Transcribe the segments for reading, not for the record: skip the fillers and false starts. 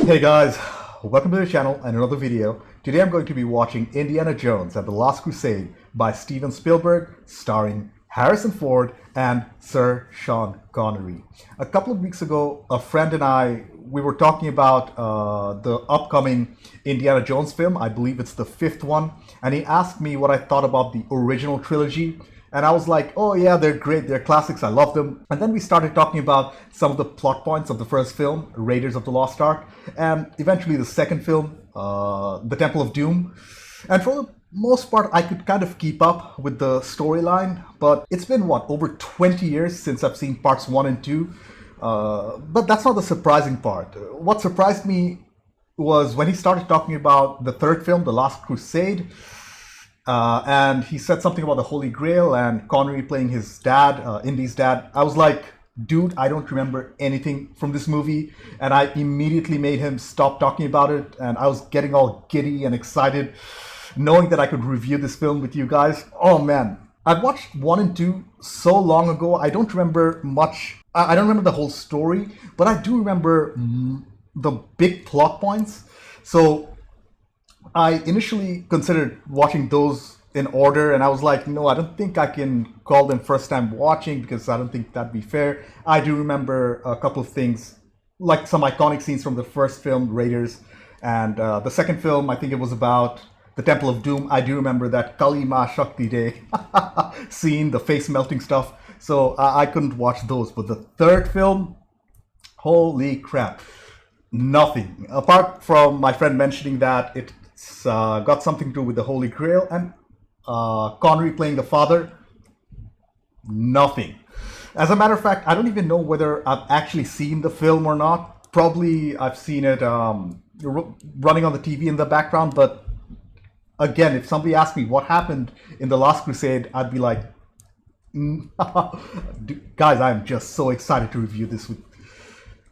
Hey guys, welcome to the channel and another video. Today I'm going to be watching Indiana Jones and the Last Crusade by Steven Spielberg, starring Harrison Ford and Sir Sean Connery. A couple of weeks ago, a friend and we were talking about the upcoming Indiana Jones film. I believe it's the fifth one. And he asked me what I thought about the original trilogy. And I was like, oh yeah, they're great, they're classics, I love them. And then we started talking about some of the plot points of the first film, Raiders of the Lost Ark, and eventually the second film, The Temple of Doom. And for the most part, I could kind of keep up with the storyline, but it's been, over 20 years since I've seen parts 1 and 2. But that's not the surprising part. What surprised me was when he started talking about the third film, The Last Crusade, and he said something about the Holy Grail and Connery playing his dad, Indy's dad. I was like, dude, I don't remember anything from this movie. And I immediately made him stop talking about it. And I was getting all giddy and excited, knowing that I could review this film with you guys. Oh man, I've watched 1 and 2 so long ago. I don't remember much. I don't remember the whole story, but I do remember the big plot points. So I initially considered watching those in order, and I was like, no, I don't think I can call them first time watching because I don't think that'd be fair. I do remember a couple of things, like some iconic scenes from the first film, Raiders, and the second film, I think it was about the Temple of Doom. I do remember that Kali Ma Shakti Day scene, the face melting stuff. So I couldn't watch those. But the third film, holy crap, nothing. Apart from my friend mentioning that it's got something to do with the Holy Grail and Connery playing the father, nothing. As a matter of fact, I don't even know whether I've actually seen the film or not. Probably I've seen it running on the TV in the background, but again, if somebody asked me what happened in The Last Crusade, I'd be like, guys, I'm just so excited to review this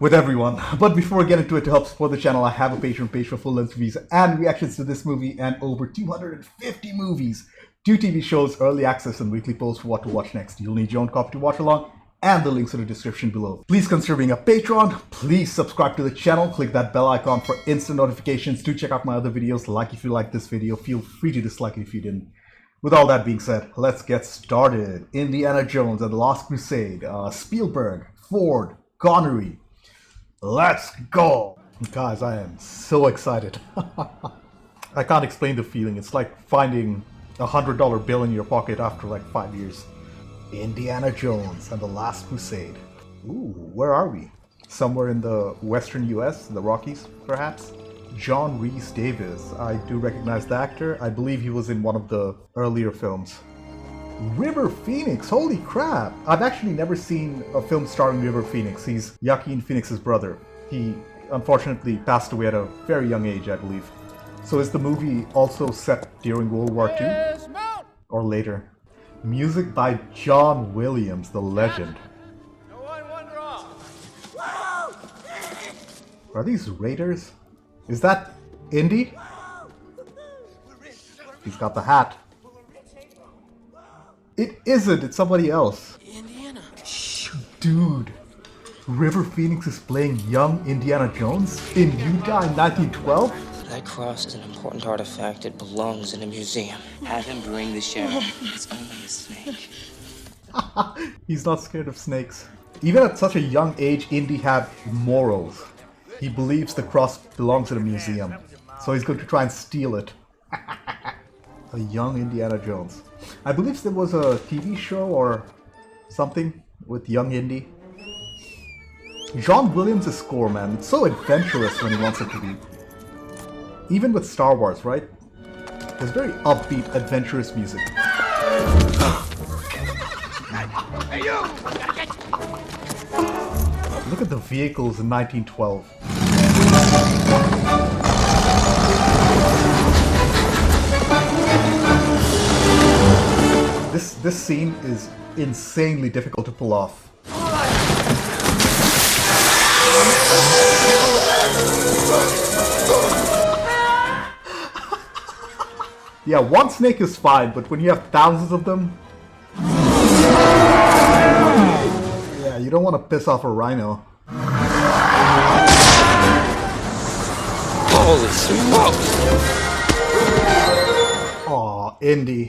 with everyone. But before we get into it, to help support the channel, I have a Patreon page for full-length reviews and reactions to this movie and over 250 movies, 2 TV shows, early access, and weekly posts for what to watch next. You'll need your own copy to watch along, and the links in the description below. Please consider being a patron. Please subscribe to the channel. Click that bell icon for instant notifications. Do check out my other videos. Like if you like this video. Feel free to dislike it if you didn't. With all that being said, let's get started. Indiana Jones and the Last Crusade. Spielberg, Ford, Connery. Let's go! Guys, I am so excited. I can't explain the feeling. It's like finding a $100 bill in your pocket after like 5 years. Indiana Jones and the Last Crusade. Ooh, where are we? Somewhere in the western US, the Rockies, perhaps? John Rhys Davies. I do recognize the actor. I believe he was in one of the earlier films. River Phoenix, holy crap! I've actually never seen a film starring River Phoenix. He's Joaquin Phoenix's brother. He unfortunately passed away at a very young age, I believe. So is the movie also set during World War II? Or later? Music by John Williams, the legend. Are these Raiders? Is that Indy? He's got the hat. It isn't, it's somebody else. Indiana. Dude, River Phoenix is playing young Indiana Jones in Utah in 1912? That cross is an important artifact. It belongs in a museum. Have him bring the sheriff. It's only a snake. He's not scared of snakes. Even at such a young age, Indy had morals. He believes the cross belongs in a museum, so he's going to try and steal it. A young Indiana Jones. I believe there was a TV show or something with young Indy. John Williams' score, man, it's so adventurous when he wants it to be. Even with Star Wars, right? There's very upbeat, adventurous music. Hey, you! Look at the vehicles in 1912. This scene is insanely difficult to pull off. Yeah, one snake is fine, but when you have thousands of them... Yeah, you don't want to piss off a rhino. Holy smokes! Aw, Indy.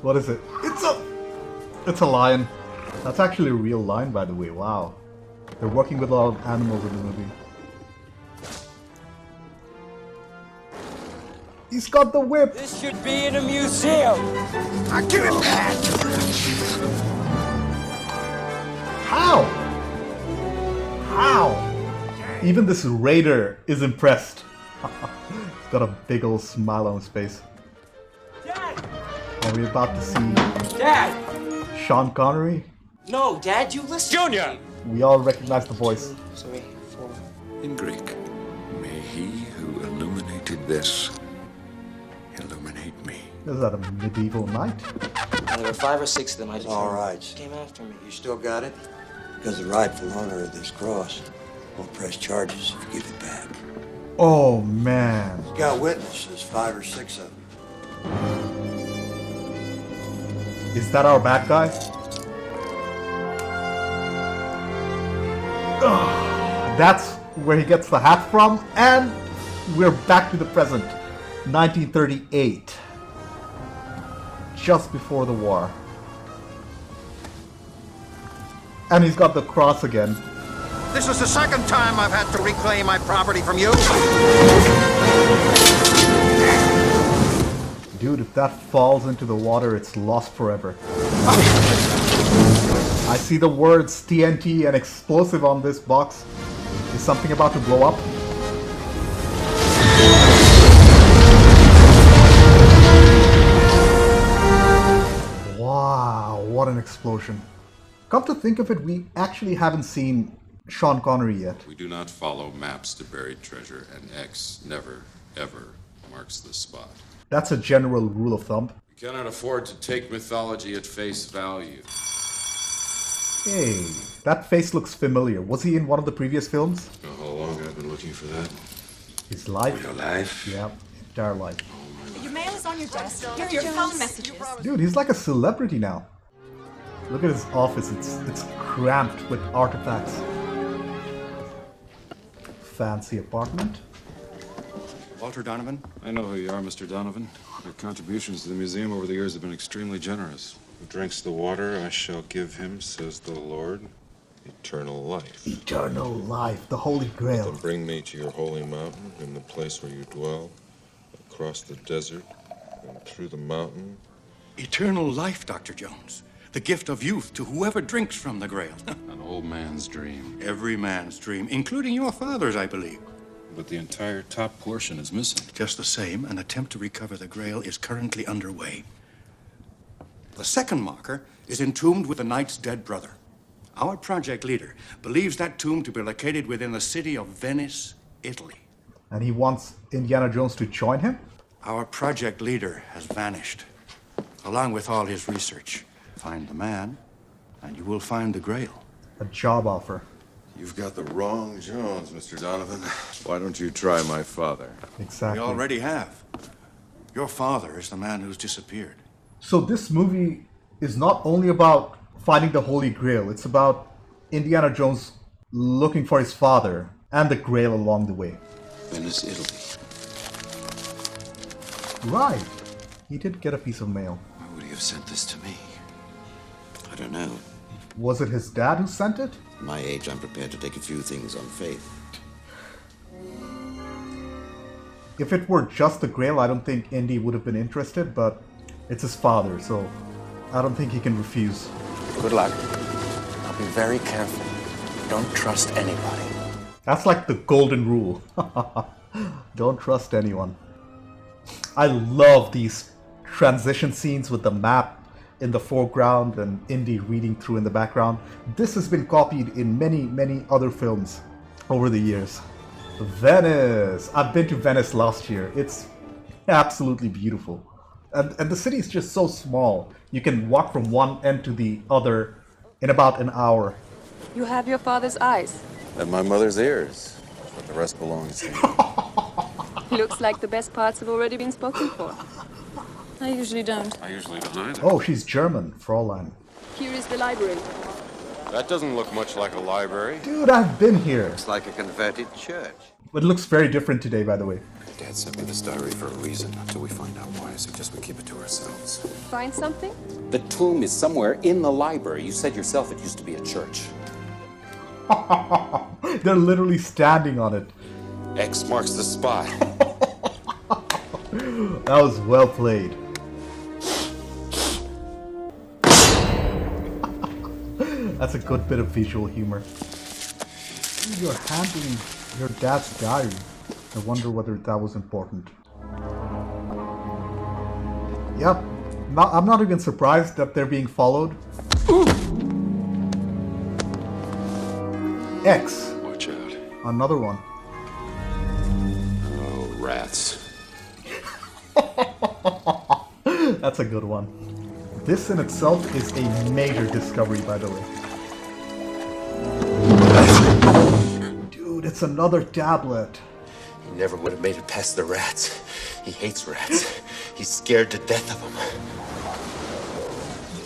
What is it? It's a lion. That's actually a real lion, by the way. Wow. They're working with a lot of animals in the movie. He's got the whip! This should be in a museum! I'll give it back! How? How? Even this raider is impressed. He's got a big old smile on his face. Dad! Are we about to see Dad! Sean Connery? No, Dad, you listen. Junior! We all recognize the voice. 3, 4. In Greek, may he who illuminated this illuminate me. Is that a medieval knight? There were 5 or 6 of them. I just All right. came after me. You still got it? Because the rightful owner of this cross won't press charges if you give it back. Oh man. He's got witnesses, 5 or 6 of them. Is that our bad guy? Ugh, that's where he gets the hat from, and we're back to the present. 1938. Just before the war. And he's got the cross again. This is the second time I've had to reclaim my property from you. Dude, if that falls into the water, it's lost forever. I see the words TNT and explosive on this box. Is something about to blow up? Wow, what an explosion. Come to think of it, we actually haven't seen Sean Connery yet. We do not follow maps to buried treasure, and X never, ever marks the spot. That's a general rule of thumb. We cannot afford to take mythology at face value. Hey, that face looks familiar. Was he in one of the previous films? You know how long I've been looking for that? His life? Your life? Yeah, entire life. Your mail is on your desk. Here are your phone messages. Dude, he's like a celebrity now. Look at his office. It's cramped with artifacts. Fancy apartment. Walter Donovan? I know who you are, Mr. Donovan. Your contributions to the museum over the years have been extremely generous. Who drinks the water I shall give him, says the Lord, eternal life. Eternal life, the Holy Grail. Then bring me to your holy mountain, in the place where you dwell, across the desert, and through the mountain. Eternal life, Dr. Jones. The gift of youth to whoever drinks from the Grail. An old man's dream. Every man's dream, including your father's, I believe. But the entire top portion is missing. Just the same, an attempt to recover the Grail is currently underway. The second marker is entombed with the knight's dead brother. Our project leader believes that tomb to be located within the city of Venice, Italy. And he wants Indiana Jones to join him? Our project leader has vanished, along with all his research. Find the man, and you will find the Grail. A job offer. You've got the wrong Jones, Mr. Donovan. Why don't you try my father? Exactly. We already have. Your father is the man who's disappeared. So this movie is not only about finding the Holy Grail, it's about Indiana Jones looking for his father and the Grail along the way. Venice, Italy. Right. He did get a piece of mail. Why would he have sent this to me? I don't know. Was it his dad who sent it? At my age, I'm prepared to take a few things on faith. If it were just the Grail, I don't think Indy would have been interested, but it's his father, so I don't think he can refuse. Good luck. I'll be very careful. Don't trust anybody. That's like the golden rule. Don't trust anyone. I love these transition scenes with the map in the foreground and Indy reading through in the background. This has been copied in many, many other films over the years. Venice. I've been to Venice last year. It's absolutely beautiful. And the city is just so small. You can walk from one end to the other in about an hour. You have your father's eyes. And my mother's ears. But the rest belongs to me. Looks like the best parts have already been spoken for. I usually don't. I usually don't either. Oh, she's German, Fräulein. Here is the library. That doesn't look much like a library. Dude, I've been here. It's like a converted church. It looks very different today, by the way. Dad sent me this diary for a reason. Until we find out why, I suggest we keep it to ourselves. Find something? The tomb is somewhere in the library. You said yourself it used to be a church. They're literally standing on it. X marks the spot. That was well played. That's a good bit of visual humor. You're handling your dad's diary. I wonder whether that was important. Yep. I'm not even surprised that they're being followed. X. Watch out. Another one. Oh, rats. That's a good one. This in itself is a major discovery, by the way. Dude, it's another tablet. He never would have made it past the rats. He hates rats. He's scared to death of them.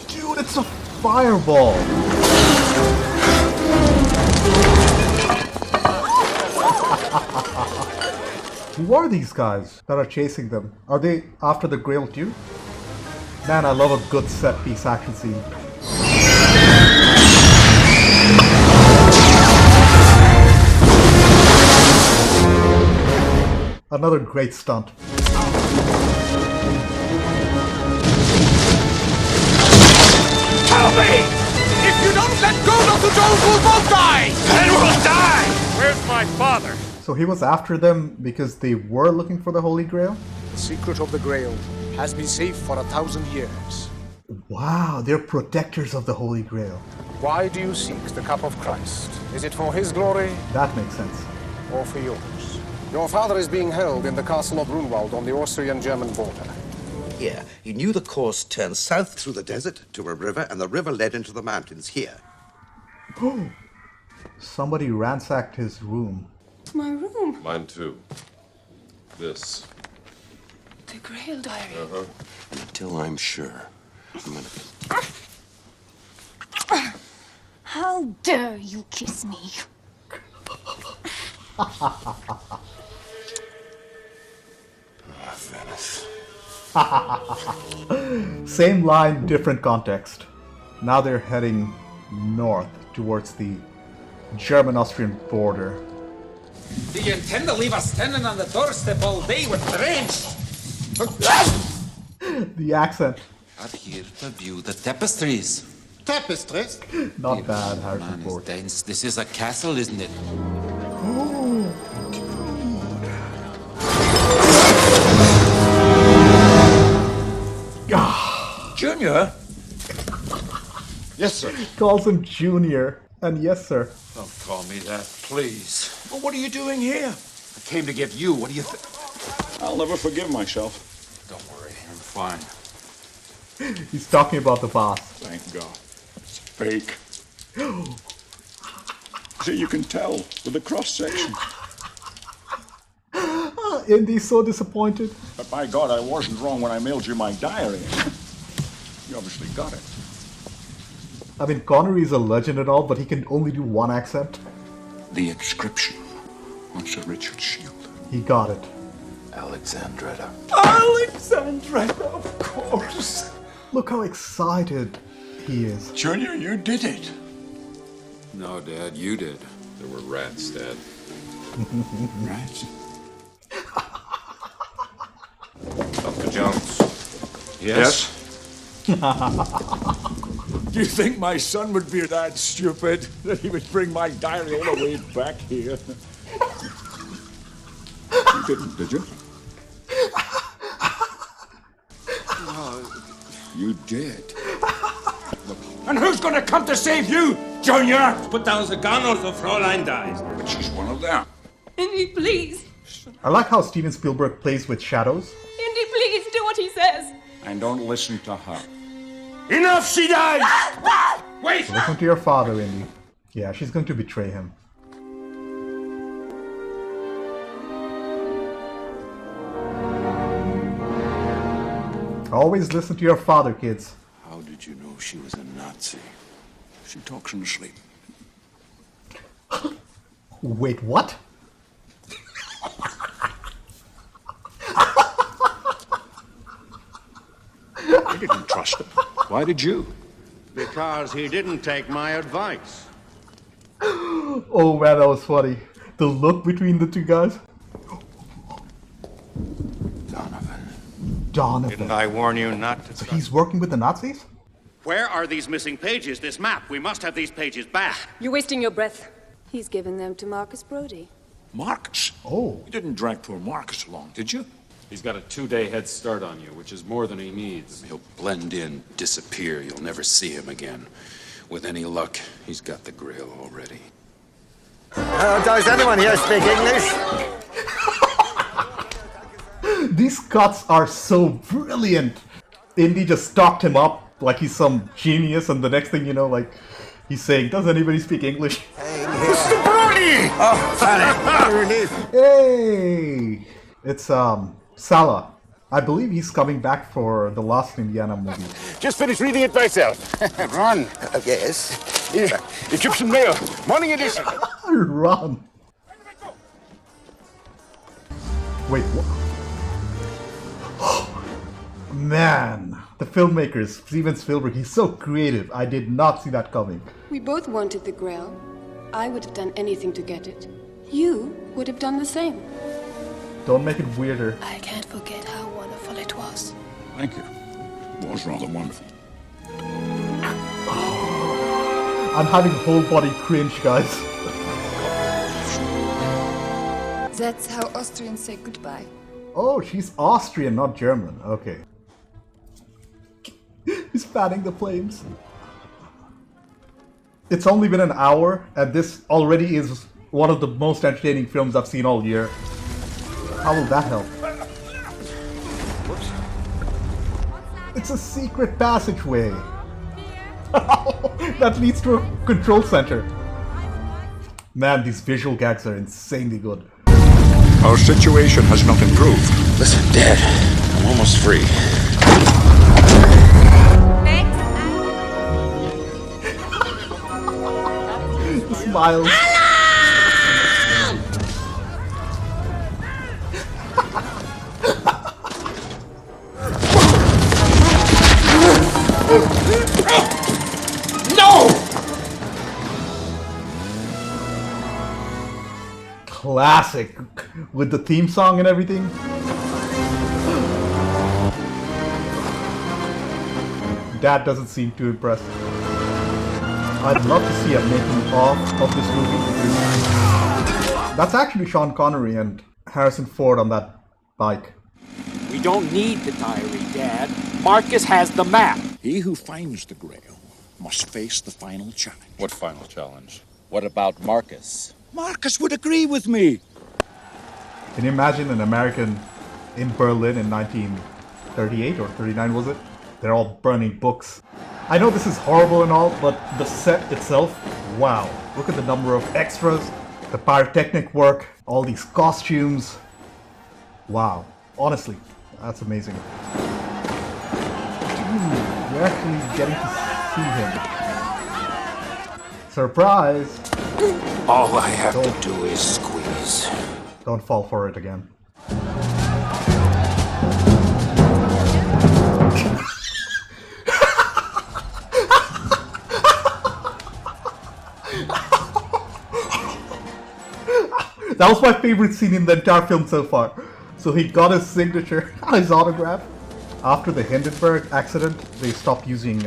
Dude, it's a fireball. Who are these guys that are chasing them? Are they after the Grail too? Man, I love a good set piece action scene. Another great stunt. Help me! If you don't let go of the drones, we'll both die! And we'll die! Where's my father? So he was after them because they were looking for the Holy Grail? The secret of the Grail has been safe for 1,000 years. Wow, they're protectors of the Holy Grail. Why do you seek the cup of Christ? Is it for his glory? That makes sense. Or for yours? Your father is being held in the castle of Grunwald on the Austrian-German border. Here, he knew the course turned south through the desert to a river, and the river led into the mountains here. Oh, somebody ransacked his room. My room. Mine too. This. The Grail diary. Until I'm sure, I'm gonna... How dare you kiss me? Venice. Same line, different context. Now they're heading north towards the German-Austrian border. Do you intend to leave us standing on the doorstep all day with drenched? The accent. Up here to view the tapestries. Tapestries? Not bad, Harrison Ford. This is a castle, isn't it? Oh, dude. Junior? Yes, sir. Calls him Junior. And yes, sir. Don't call me that, please. Well, what are you doing here? I came to get you. What do you think? I'll never forgive myself. Don't worry, I'm fine. He's talking about the past. Thank God. It's fake. See, you can tell with the cross-section. Indy's so disappointed. But by God, I wasn't wrong when I mailed you my diary. You obviously got it. I mean, Connery is a legend and all, but he can only do one accent. The inscription on Sir Richard's shield. He got it. Alexandretta. Alexandretta, of course. Look how excited he is. Junior, you did it. No, Dad, you did. There were rats, Dad. Rats? Dr. Jones. Yes? Do you think my son would be that stupid that he would bring my diary all the way back here? You didn't, did you? You did. Look. And who's gonna come to save you, Junior? Put down the gun or the Fräulein dies. But she's one of them. Indy, please. I like how Steven Spielberg plays with shadows. Indy, please, do what he says. And don't listen to her. Enough, she dies! Wait! Listen to your father, Indy. Yeah, she's going to betray him. Always listen to your father, kids. How did you know she was a Nazi? She talks in her sleep. Wait, what? I didn't trust him. Why did you? Because he didn't take my advice. Oh man, that was funny. The look between the two guys. Donovan. Didn't I warn you not to? So he's working with the Nazis? Where are these missing pages, this map? We must have these pages back. You're wasting your breath. He's given them to Marcus Brody. Marcus? Oh. You didn't drag poor Marcus along, did you? He's got a 2-day head start on you, which is more than he needs. He'll blend in, disappear. You'll never see him again. With any luck, he's got the Grail already. Does anyone here speak English? These cuts are so brilliant. Indy just stalked him up like he's some genius, and the next thing you know, like, he's saying, does anybody speak English? Mr. Brody! Oh, Fanny, relief. Hey! It's, Salah. I believe he's coming back for the last Indiana movie. Just finished reading it myself. Ron. Yes? Here, Egyptian Mail, morning edition. Run! Wait, what? Man, the filmmakers, Steven Spielberg, he's so creative. I did not see that coming. We both wanted the Grail. I would have done anything to get it. You would have done the same. Don't make it weirder. I can't forget how wonderful it was. Thank you. It was rather wonderful. I'm having whole body cringe, guys. That's how Austrians say goodbye. Oh, she's Austrian, not German. Okay. He's fanning the flames. It's only been an hour, and this already is one of the most entertaining films I've seen all year. How will that help? It's a secret passageway. That leads to a control center. Man, these visual gags are insanely good. Our situation has not improved. Listen, Dad, I'm almost free. Smiles. No! Classic, with the theme song and everything. Dad doesn't seem too impressed. I'd love to see a making of this movie. That's actually Sean Connery and Harrison Ford on that bike. We don't need the diary, Dad. Marcus has the map. He who finds the Grail must face the final challenge. What final challenge? What about Marcus? Marcus would agree with me. Can you imagine an American in Berlin in 1938 or 39, was it? They're all burning books. I know this is horrible and all, but the set itself, wow. Look at the number of extras, the pyrotechnic work, all these costumes. Wow. Honestly, that's amazing. Dude, you're actually getting to see him. Surprise! All I have to do is squeeze. Don't fall for it again. That was my favorite scene in the entire film so far. So he got his signature, his autograph. After the Hindenburg accident, they stopped using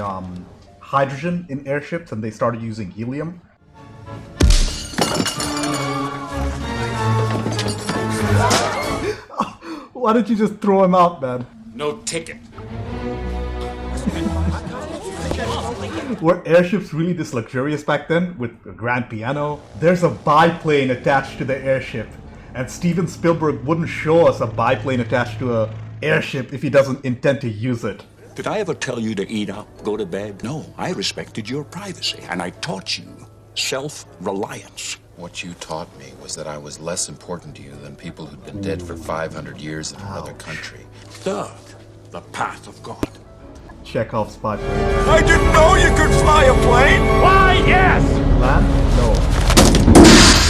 hydrogen in airships and they started using helium. Why did you just throw him out, man? No ticket. Were airships really this luxurious back then, with a grand piano? There's a biplane attached to the airship, and Steven Spielberg wouldn't show us a biplane attached to a airship if he doesn't intend to use it. Did I ever tell you to eat up, go to bed? No, I respected your privacy, and I taught you self-reliance. What you taught me was that I was less important to you than people who'd been dead for 500 years in another country. Third, the path of God. Chekhov's spy plane. I didn't know you could fly a plane! Why, yes! Land? No.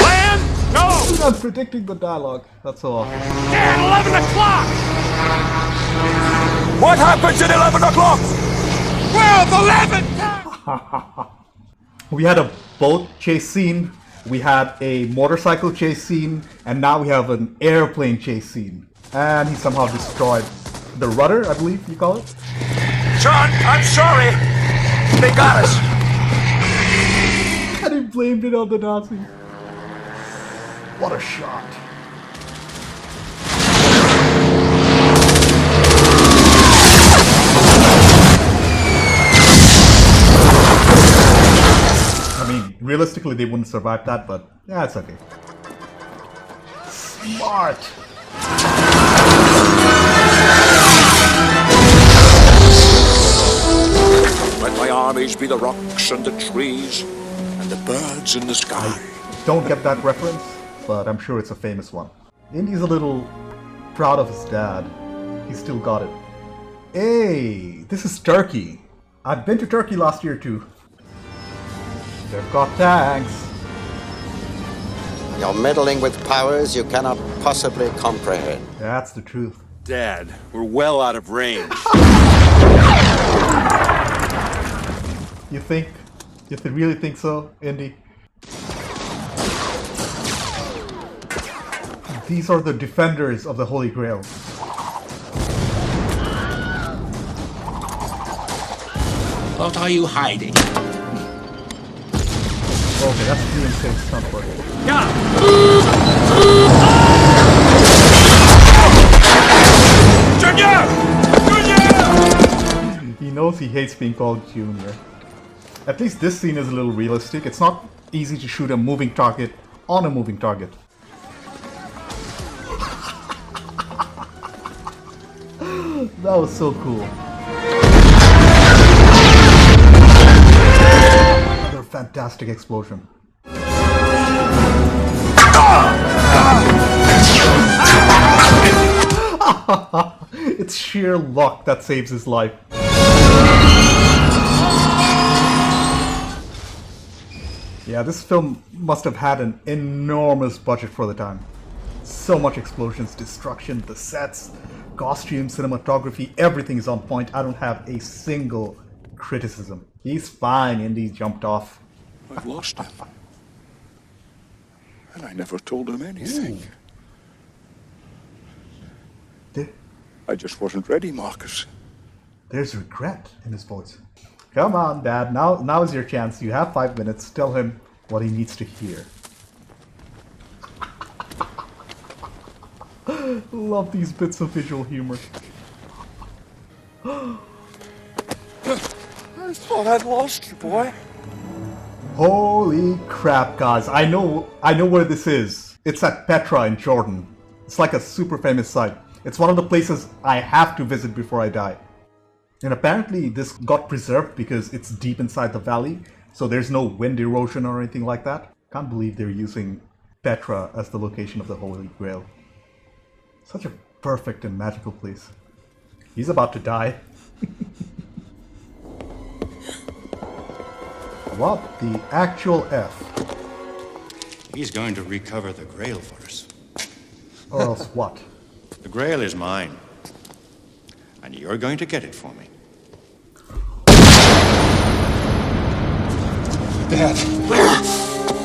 Land? No! I'm predicting the dialogue. That's all. At 11 o'clock! What happens at 11 o'clock? 12, 11! We had a boat chase scene, we had a motorcycle chase scene, and now we have an airplane chase scene. And he somehow destroyed the rudder, I believe you call it. John, I'm sorry. They got us. And he blamed it on the Nazis. What a shot. I mean, realistically they wouldn't survive that, but yeah, it's okay. Smart. Let my armies be the rocks and the trees and the birds in the sky. I don't get that reference, but I'm sure it's a famous one. Indy's a little proud of his dad. He still got it. Hey, this is Turkey. I've been to Turkey last year too. They've got tanks. You're meddling with powers you cannot possibly comprehend. That's the truth. Dad, we're well out of range. You think? You really think so, Indy? These are the defenders of the Holy Grail. What are you hiding? Okay, that's the insane stunt work. Junior! Junior! He knows he hates being called Junior. At least this scene is a little realistic. It's not easy to shoot a moving target on a moving target. That was so cool. Another fantastic explosion. It's sheer luck that saves his life. Yeah, this film must have had an enormous budget for the time. So much explosions, destruction, the sets, costumes, cinematography, everything is on point. I don't have a single criticism. He's fine, Indy jumped off. I've lost him. And I never told him anything. I just wasn't ready, Marcus. There's regret in his voice. Come on, Dad. Now is your chance. You have 5 minutes. Tell him what he needs to hear. Love these bits of visual humor. I thought I'd lost you, boy. Holy crap, guys. I know where this is. It's at Petra in Jordan. It's like a super famous site. It's one of the places I have to visit before I die. And apparently this got preserved because it's deep inside the valley, so there's no wind erosion or anything like that. Can't believe they're using Petra as the location of the Holy Grail. Such a perfect and magical place. He's about to die. What the actual F? He's going to recover the Grail for us. Or else what? The Grail is mine. And you're going to get it for me. Dad.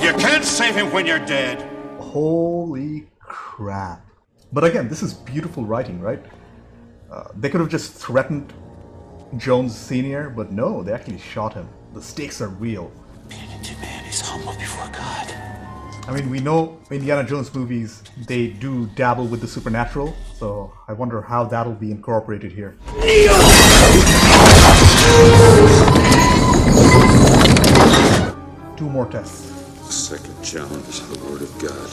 You can't save him when you're dead. Holy crap. But again, this is beautiful writing, right? They could have just threatened Jones Sr., but no, they actually shot him. The stakes are real. Penitent man is humble before God. I mean, we know Indiana Jones movies, they do dabble with the supernatural, so I wonder how that'll be incorporated here. 2 more tests. The second challenge, the word of God.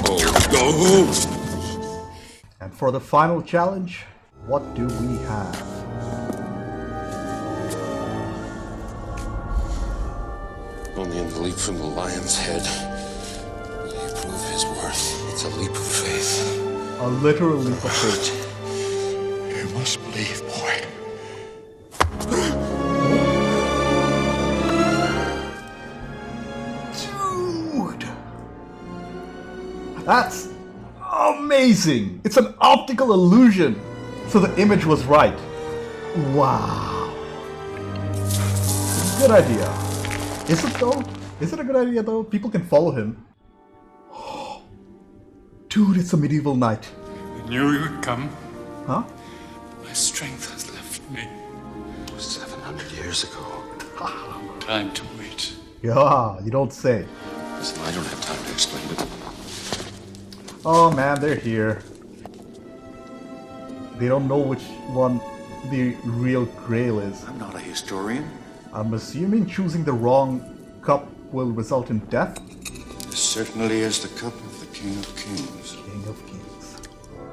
Oh, go! And for the final challenge, what do we have? Only in the leap from the lion's head will he prove his worth. It's a leap of faith. A literal leap of faith. You Just believe, boy. Dude! That's amazing! It's an optical illusion! So the image was right. Wow. Good idea. Is it though? Is it a good idea though? People can follow him. Dude, it's a medieval knight. I knew you would come. Huh? My strength has left me. It was 700 years ago. Time to wait. Yeah, you don't say. Listen, I don't have time to explain it. Oh man, they're here. They don't know which one the real Grail is. I'm not a historian. I'm assuming choosing the wrong cup will result in death? This certainly is the cup of the King of Kings. King of Kings.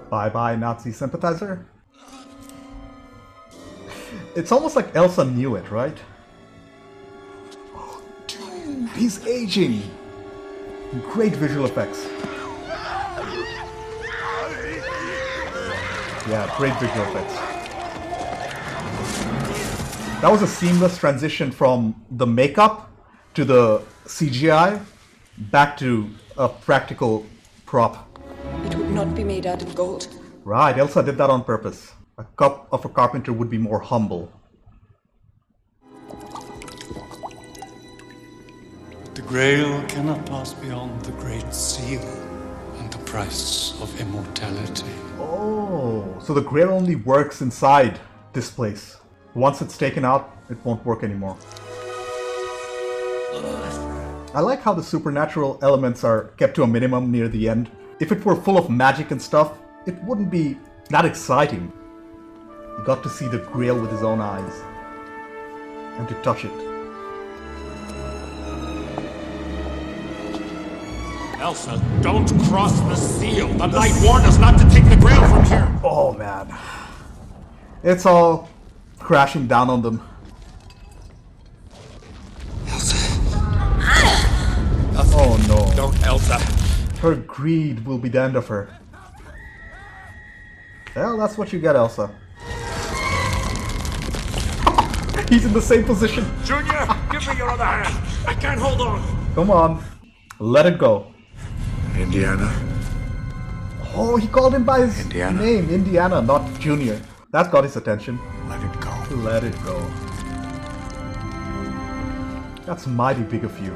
Bye-bye, Nazi sympathizer. It's almost like Elsa knew it, right? Oh, dude, he's aging. Great visual effects. Yeah, great visual effects. That was a seamless transition from the makeup to the CGI back to a practical prop. It would not be made out of gold. Right, Elsa did that on purpose. A cup of a carpenter would be more humble. The Grail cannot pass beyond the Great Seal and the price of immortality. Oh, so the Grail only works inside this place. Once it's taken out, it won't work anymore. I like how the supernatural elements are kept to a minimum near the end. If it were full of magic and stuff, it wouldn't be that exciting. You got to see the Grail with his own eyes. And to touch it. Elsa, don't cross the seal. The knight warned us not to take the Grail from here. Oh man. It's all crashing down on them. Oh no. Don't, Elsa. Her greed will be the end of her. Well, that's what you get, Elsa. He's in the same position. Junior, give me your other hand. I can't hold on. Come on. Let it go. Indiana. Oh, he called him by his Indiana. name, Indiana, not Junior. That got his attention. Let it go. Let it go. That's mighty big of you.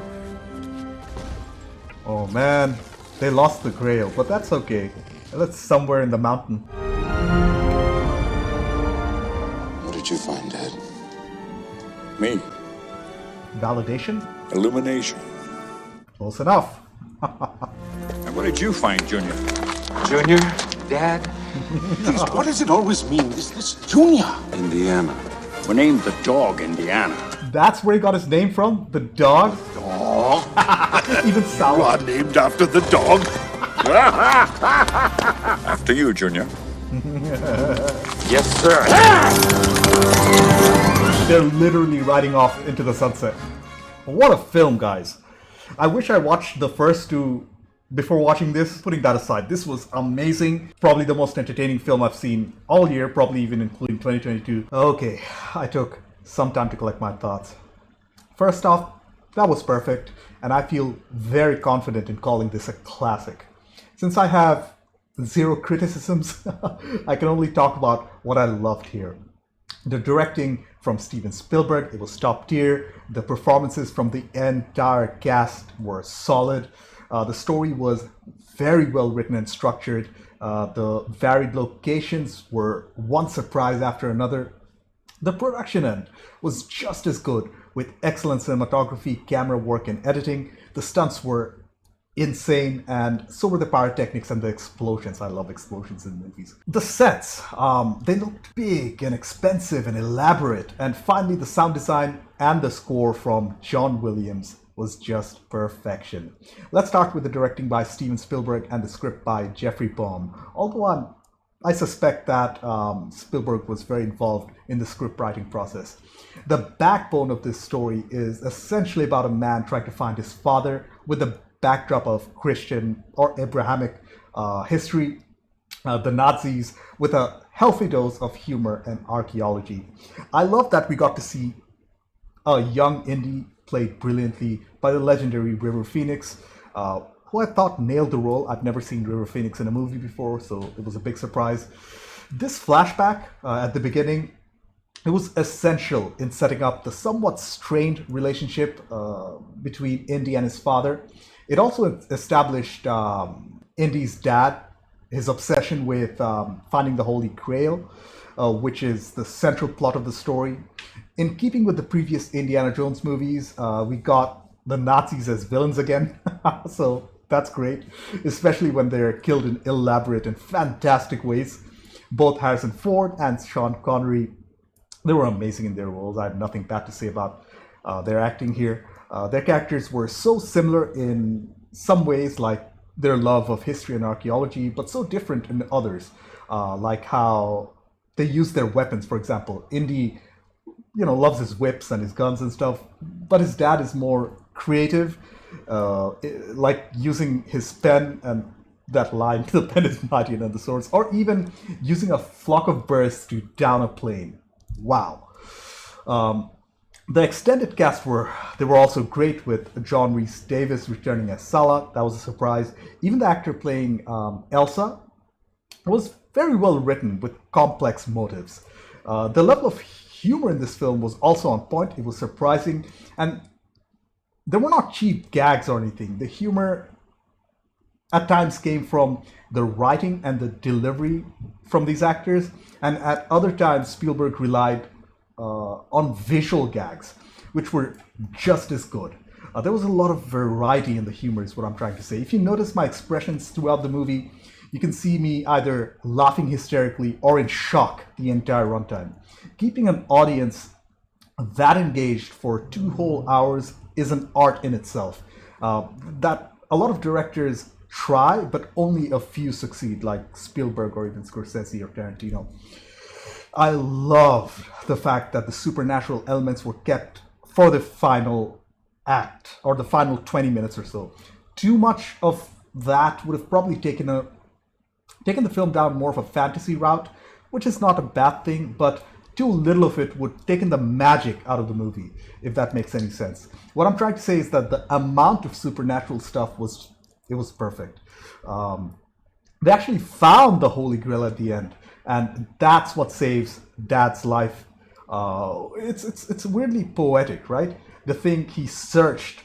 Oh man, they lost the Grail, but that's okay. It's somewhere in the mountain. What did you find, Dad? Me. Validation? Illumination. Close enough. And what did you find, Junior? Junior? Dad? Please, what does it always mean? This Junior? Indiana. We named the dog Indiana. That's where he got his name from? The dog? Dog? Even sour. You are named after the dog? After you, Junior. Yes, sir. They're literally riding off into the sunset. What a film, guys. I wish I watched the first two before watching this. Putting that aside, this was amazing. Probably the most entertaining film I've seen all year, probably even including 2022. Okay, I took some time to collect my thoughts. First off, that was perfect, and I feel very confident in calling this a classic. Since I have zero criticisms, I can only talk about what I loved here. The directing from Steven Spielberg, it was top tier. The performances from the entire cast were solid. The story was very well written and structured. The varied locations were one surprise after another. The production end was just as good, with excellent cinematography, camera work, and editing. The stunts were insane, and so were the pyrotechnics and the explosions. I love explosions in movies. The sets, they looked big and expensive and elaborate. And finally, the sound design and the score from John Williams was just perfection. Let's start with the directing by Steven Spielberg and the script by Jeffrey Baum. Although I suspect that Spielberg was very involved in the script writing process. The backbone of this story is essentially about a man trying to find his father with the backdrop of Christian or Abrahamic history. The Nazis, with a healthy dose of humor and archaeology. I love that we got to see a young Indy played brilliantly by the legendary River Phoenix, who I thought nailed the role. I've never seen River Phoenix in a movie before, so it was a big surprise. This flashback at the beginning, it was essential in setting up the somewhat strained relationship between Indy and his father. It also established Indy's dad, his obsession with finding the Holy Grail, which is the central plot of the story. In keeping with the previous Indiana Jones movies, we got the Nazis as villains again, so that's great, especially when they're killed in elaborate and fantastic ways. Both Harrison Ford and Sean Connery, they were amazing in their roles. I have nothing bad to say about their acting here. Their characters were so similar in some ways, like their love of history and archaeology, but so different in others, like how they use their weapons. For example, Indy, loves his whips and his guns and stuff, but his dad is more creative, like using his pen and that line, the pen is mightier than the swords, or even using a flock of birds to down a plane. Wow. The extended cast were also great, with John Rhys Davis returning as Sala. That was a surprise. Even the actor playing Elsa was very well written with complex motives. The level of humor in this film was also on point. It was surprising, and there were not cheap gags or anything. The humor at times came from the writing and the delivery from these actors, and at other times Spielberg relied on visual gags, which were just as good. There was a lot of variety in the humor, is what I'm trying to say. If you notice my expressions throughout the movie, you can see me either laughing hysterically or in shock the entire runtime. Keeping an audience that engaged for 2 whole hours is an art in itself. That a lot of directors try, but only a few succeed, like Spielberg or even Scorsese or Tarantino. I love the fact that the supernatural elements were kept for the final act, or the final 20 minutes or so. Too much of that would have probably taken the film down more of a fantasy route, which is not a bad thing, but too little of it would taken the magic out of the movie, if that makes any sense. What I'm trying to say is that the amount of supernatural stuff was perfect. They actually found the Holy Grail at the end, and that's what saves Dad's life. It's weirdly poetic, right? The thing he searched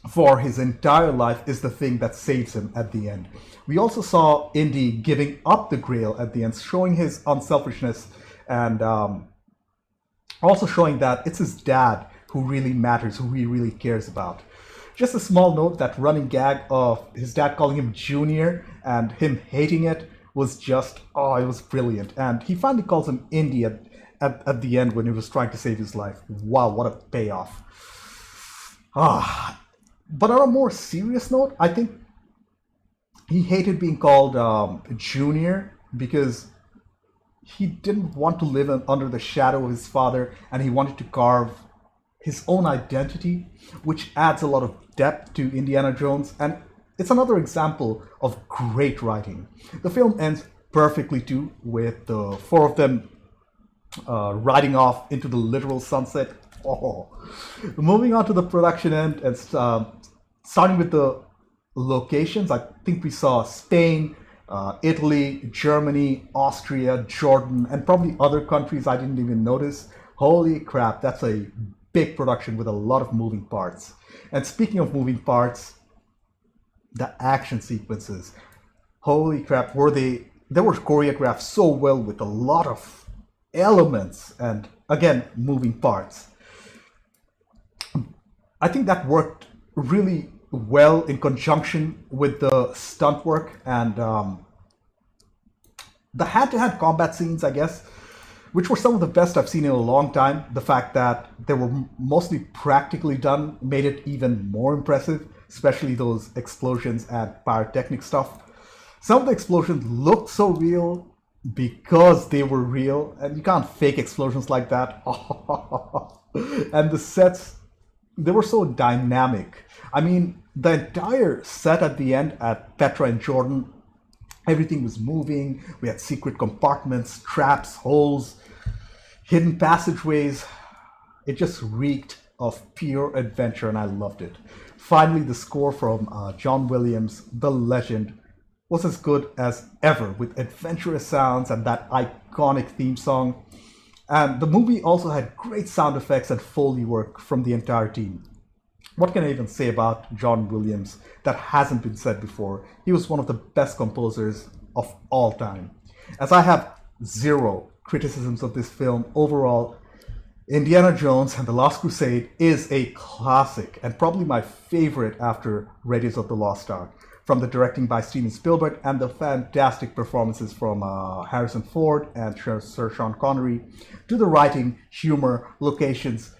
for his entire life is the thing that saves him at the end. We also saw Indy giving up the Grail at the end, showing his unselfishness, and also showing that it's his dad who really matters, who he really cares about. Just a small note, that running gag of his dad calling him Junior and him hating it was just, it was brilliant. And he finally calls him Indy at the end when he was trying to save his life. Wow, what a payoff. But on a more serious note, I think he hated being called Junior because he didn't want to live under the shadow of his father, and he wanted to carve his own identity, which adds a lot of depth to Indiana Jones, and it's another example of great writing. The film ends perfectly too, with the 4 of them riding off into the literal sunset. Moving on to the production end, and starting with the locations, I think we saw Spain, Italy, Germany, Austria, Jordan, and probably other countries I didn't even notice. Holy crap, that's a big production with a lot of moving parts. And speaking of moving parts, the action sequences, holy crap, they were choreographed so well with a lot of elements and, again, moving parts. I think that worked really well in conjunction with the stunt work and the hand-to-hand combat scenes, I guess, which were some of the best I've seen in a long time. The fact that they were mostly practically done made it even more impressive, especially those explosions and pyrotechnic stuff. Some of the explosions looked so real because they were real, and you can't fake explosions like that. And the sets, they were so dynamic. I mean, the entire set at the end at Petra in Jordan, Everything was moving. We had secret compartments, traps, holes, hidden passageways. It just reeked of pure adventure, and I loved it. Finally, the score from John Williams, the legend, was as good as ever, with adventurous sounds and that iconic theme song. And the movie also had great sound effects and Foley work from the entire team. What can I even say about John Williams that hasn't been said before? He was one of the best composers of all time. As I have zero criticisms of this film, overall, Indiana Jones and the Last Crusade is a classic and probably my favorite after Raiders of the Lost Ark. From the directing by Steven Spielberg and the fantastic performances from Harrison Ford and Sir Sean Connery, to the writing, humor, locations,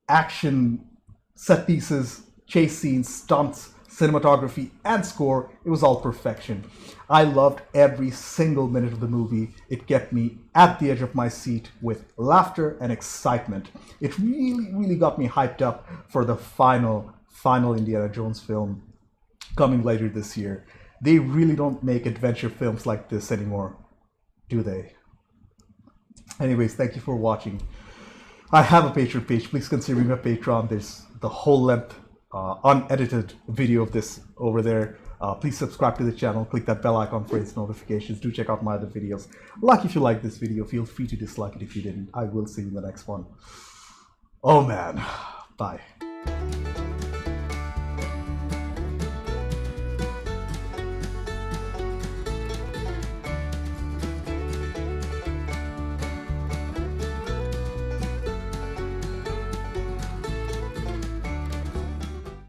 action, set pieces, chase scenes, stunts, cinematography, and score, it was all perfection. I loved every single minute of the movie. It kept me at the edge of my seat with laughter and excitement. It really got me hyped up for the final Indiana Jones film coming later this year. They really don't make adventure films like this anymore, do they? Anyways, thank you for watching. I have a Patreon page. Please consider me a Patreon. There's the whole length, unedited video of this over there. Please subscribe to the channel. Click that bell icon for its notifications. Do check out my other videos. Like if you like this video. Feel free to dislike it if you didn't. I will see you in the next one. Oh man. Bye.